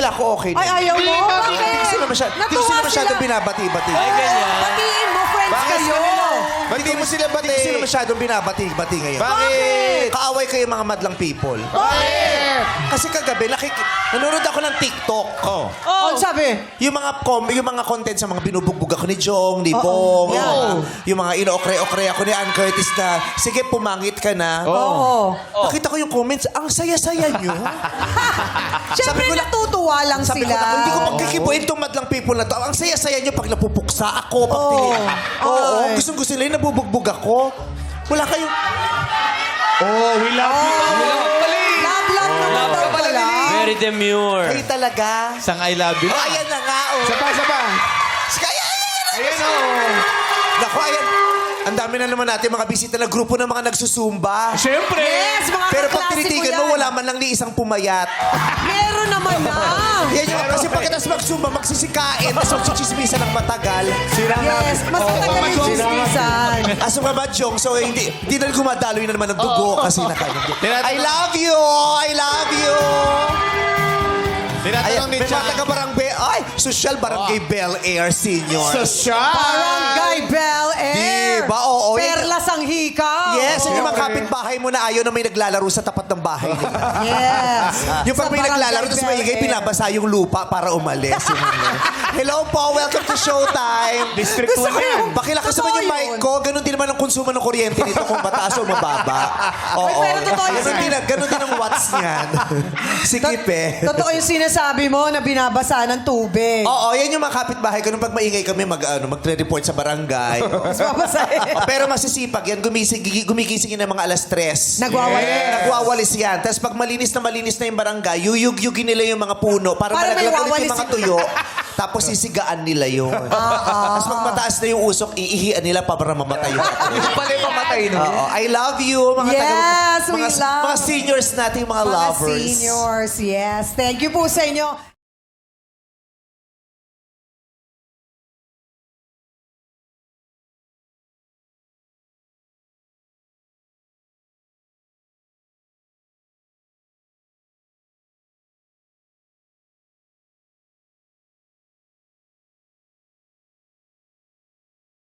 nila ako, okay na. Ay, ayaw mo? Bakit? Hindi ko sila masyadong binabati-bati. Ay, ganyan. Batiin mo, friends kayo. Hindi mo sila Hindi ko sila bati. masyadong binabati-bati ngayon. Bakit? Kaaway kayo mga madlang people. Bakit? Kasi kagabi, nanonood ako ng TikTok. Oh. Oh, sabi? Yung mga content sa mga binubugbog ako ni Jong, ni Bong, yung mga ino-okre-okre ako ni Ann Curtis na, sige, pumangit ka na. Oo. Nakita ko yung comments, ang saya-saya nyo. Siyempre, natutuwa lang Sabi sila. ko, hindi ko pagkikibuin itong madlang people na to. Ang saya-saya nyo pag napupuksa ako. Pag Oo, Ay. gustong-gusto nila yung nabubugbog ako. Wala kayong... Oh, we love you. Love naman daw pala. Very demure. Kayo talaga. Isang I love you. Oh, ayan na nga, oh. Sapa. Kaya, Ayan, oh. Naku, ayan. Ang dami na naman natin mga bisita na grupo ng mga nagsusumba. Siyempre. Yes, mga Pero pag kaklase ko tinitigan yan. mo, wala man lang ni isang pumayat. Meron naman na. Yan yung, kasi pagkatapos magsumba, magsisikain, tapos magsisimisan ng matagal. Yes, mas matagal yung chismisan. Aso ka ba, Jong? So, hindi na gumadaloy na naman ng dugo kasi I love you! I love you! Tinatanong ni May Chang. mga taga-barangay, ay, social barangay Bel Air Senior. Social. Barangay Bel Air. Diba? Oo, yan. Perlas ang hika. Yes, yung mga kapitbahay mo na ayaw na may naglalaro sa tapat ng bahay nila. Yes. Yung pag Sa may Barangay naglalaro, tapos Bel maingay, Air. pinabasa yung lupa para umalis. Yung ano. Hello po, welcome to Showtime. District Gusto 1 ko yan. yung- Pakilakas Totoo naman yung mic yun. ko. Ganon din naman ang konsumo ng kuryente nito kung mataas o mababa. Oo. Ay, pero totoo yun, Ganon din ang watts niyan. Sikip eh. Totoo yung sinasabi mo na binabasa ng tubig. Oo, yan yung mga kapitbahay ko. Nung pag maingay kami, magre-report sa barangay. Mas babasahin. Pero masisipag yan. Gumigising yan ng mga alas 3. Nagwawalis. Nagwawalis yan. Tapos pag malinis na yung barangay, yuyug-yugin nila yung mga puno para Para may malaglag ulit wawalis yung mga tuyo. Tapos sisigaan nila yun. Tapos pag mataas na yung usok, iihian nila para mamatay yung mga Pala yung pamatay, no? Oo. I love you, mga Yes, we mga, love. mga seniors nating mga lovers. Mga seniors, yes. Thank you po sa inyo.